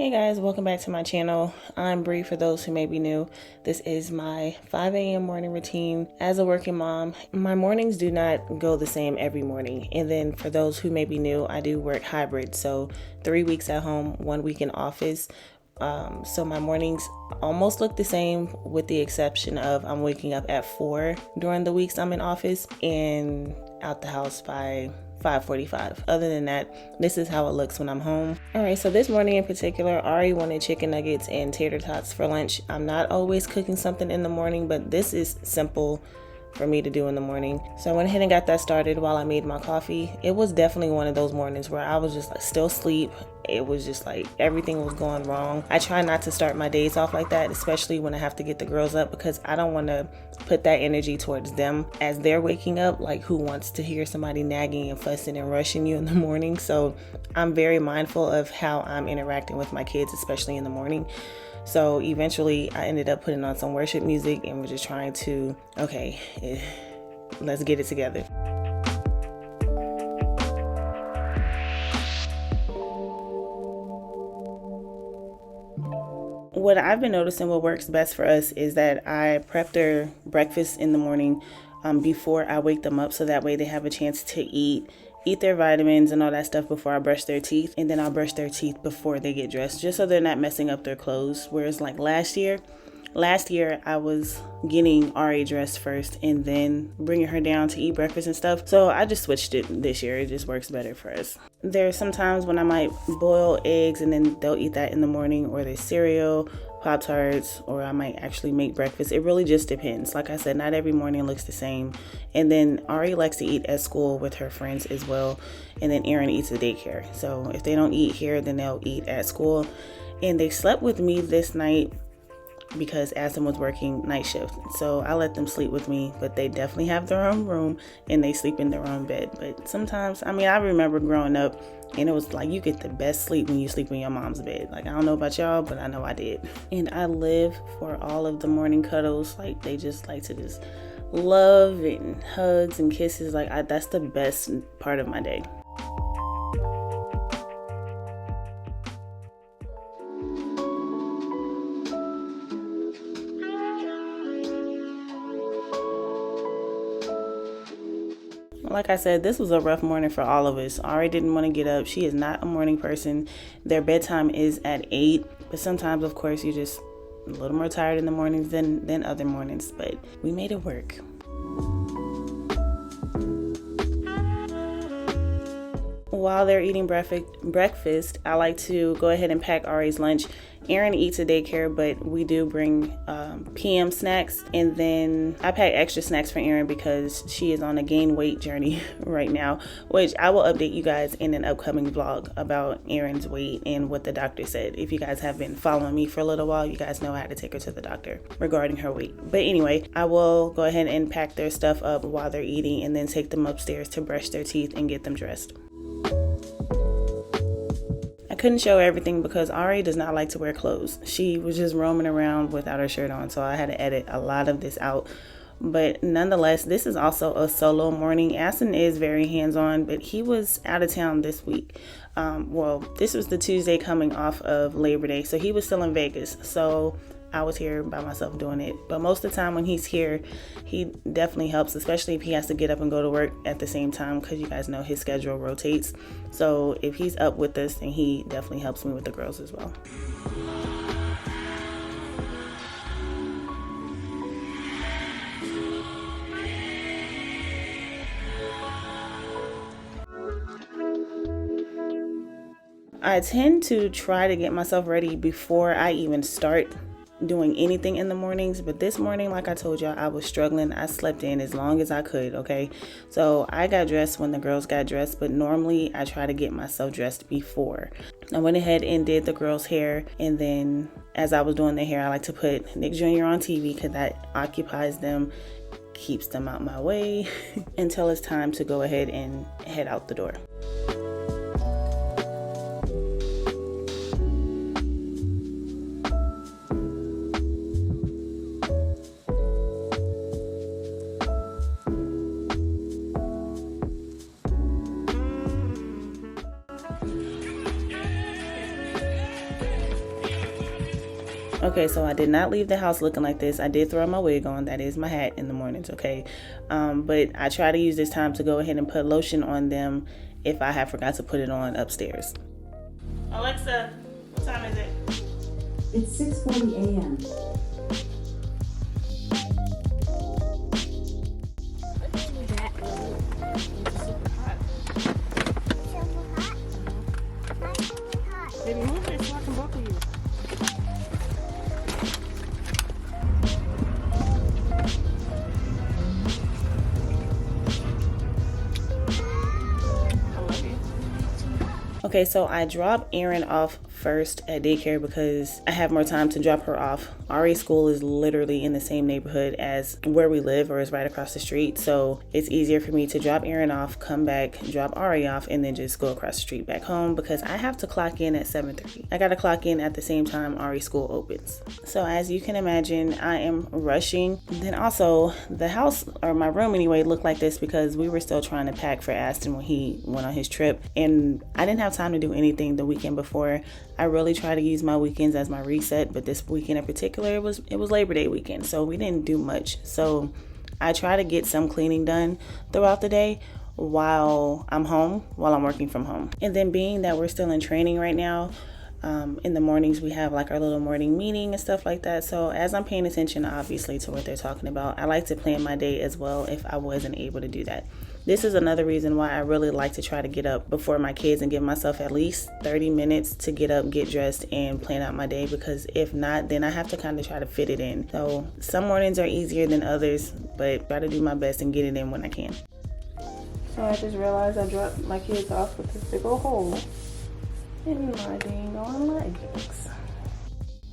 Hey guys, welcome back to my channel. I'm Brey for those who may be new. This is my 5 a.m. morning routine. As a working mom, my mornings do not go the same every morning. And then for those who may be new, I do work hybrid. So 3 weeks at home, 1 week in office. So my mornings almost look the same with the exception of I'm waking up at 4 during the weeks I'm in office and out the house by 5:45. Other than that, this is how it looks when I'm home. All right, so this morning in particular, Ari wanted chicken nuggets and tater tots for lunch. I'm not always cooking something in the morning, but this is simple for me to do in the morning. So I went ahead and got that started while I made my coffee. It was definitely one of those mornings where I was just like still asleep. It was just like everything was going wrong. I try not to start my days off like that, especially when I have to get the girls up, because I don't want to put that energy towards them as they're waking up. Like, who wants to hear somebody nagging and fussing and rushing you in the morning? So I'm very mindful of how I'm interacting with my kids, especially in the morning. So eventually I ended up putting on some worship music and we're just trying to, let's get it together. What I've been noticing what works best for us is that I prep their breakfast in the morning before I wake them up, so that way they have a chance to eat their vitamins and all that stuff before I brush their teeth, and then I'll brush their teeth before they get dressed, just so they're not messing up their clothes. Whereas like last year I was getting Ari dressed first and then bringing her down to eat breakfast and stuff. So I just switched it this year. It just works better for us. There's some times when I might boil eggs and then they'll eat that in the morning, or there's cereal, Pop-Tarts, or I might actually make breakfast. It really just depends. Like I said, not every morning looks the same. And then Ari likes to eat at school with her friends as well. And then Aryn eats at daycare. So if they don't eat here, then they'll eat at school. And they slept with me this night because Aston was working night shift. So I let them sleep with me, but they definitely have their own room and they sleep in their own bed. But sometimes, I remember growing up and it was like you get the best sleep when you sleep in your mom's bed. Like, I don't know about y'all, but I know I did. And I live for all of the morning cuddles. Like, they just like to just love and hugs and kisses. Like, that's the best part of my day. Like I said, this was a rough morning for all of us. Ari didn't want to get up. She is not a morning person. Their bedtime is at 8, but sometimes, of course, you're just a little more tired in the mornings than other mornings, but we made it work. While they're eating breakfast, I like to go ahead and pack Ari's lunch. Aryn eats at daycare, but we do bring PM snacks, and then I pack extra snacks for Aryn because she is on a gain weight journey right now, which I will update you guys in an upcoming vlog about Aryn's weight and what the doctor said. If you guys have been following me for a little while, you guys know I had to take her to the doctor regarding her weight. But anyway, I will go ahead and pack their stuff up while they're eating and then take them upstairs to brush their teeth and get them dressed. I couldn't show everything because Ari does not like to wear clothes. She was just roaming around without her shirt on, so I had to edit a lot of this out. But nonetheless, this is also a solo morning. Aston is very hands-on, but he was out of town this week. This was the Tuesday coming off of Labor Day, so he was still in Vegas. So I was here by myself doing it. But most of the time when he's here, he definitely helps, especially if he has to get up and go to work at the same time, because you guys know his schedule rotates. So if he's up with us, then he definitely helps me with the girls as well. I tend to try to get myself ready before I even start doing anything in the mornings, but this morning, like I told y'all, I was struggling. I slept in as long as I could. Okay, so I got dressed when the girls got dressed, but normally I try to get myself dressed before. I went ahead and did the girls' hair, and then as I was doing their hair, I like to put Nick Jr. on TV because that occupies them, keeps them out my way until it's time to go ahead and head out the door. Okay, so I did not leave the house looking like this. I did throw my wig on. That is my hat in the mornings, okay? But I try to use this time to go ahead and put lotion on them if I have forgot to put it on upstairs. Alexa, what time is it? It's 6:40 a.m. Baby, move it so I can buckle you. Okay, so I drop Aryn off first at daycare because I have more time to drop her off. Ari's school is literally in the same neighborhood as where we live, or is right across the street. So it's easier for me to drop Aryn off, come back, drop Ari off, and then just go across the street back home because I have to clock in at 7:30. I gotta clock in at the same time Ari's school opens. So as you can imagine, I am rushing. Then also the house, or my room anyway, looked like this because we were still trying to pack for Aston when he went on his trip, and I didn't have time to do anything the weekend before. I really try to use my weekends as my reset, but this weekend in particular, it was Labor Day weekend, so we didn't do much. So I try to get some cleaning done throughout the day while I'm home, while I'm working from home. And then being that we're still in training right now, in the mornings we have like our little morning meeting and stuff like that. So as I'm paying attention obviously to what they're talking about, I like to plan my day as well if I wasn't able to do that. This is another reason why I really like to try to get up before my kids and give myself at least 30 minutes to get up, get dressed, and plan out my day, because if not, then I have to kind of try to fit it in. So some mornings are easier than others, but try to do my best and get it in when I can. So I just realized I dropped my kids off with this big old hole in my dang on leggings.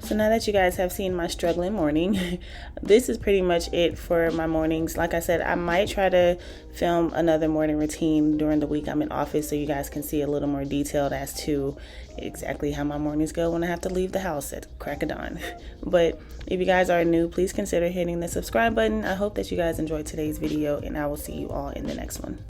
So now that you guys have seen my struggling morning, this is pretty much it for my mornings. Like I said, I might try to film another morning routine during the week I'm in office so you guys can see a little more detailed as to exactly how my mornings go when I have to leave the house at crack of dawn. But if you guys are new, please consider hitting the subscribe button. I hope that you guys enjoyed today's video, and I will see you all in the next one.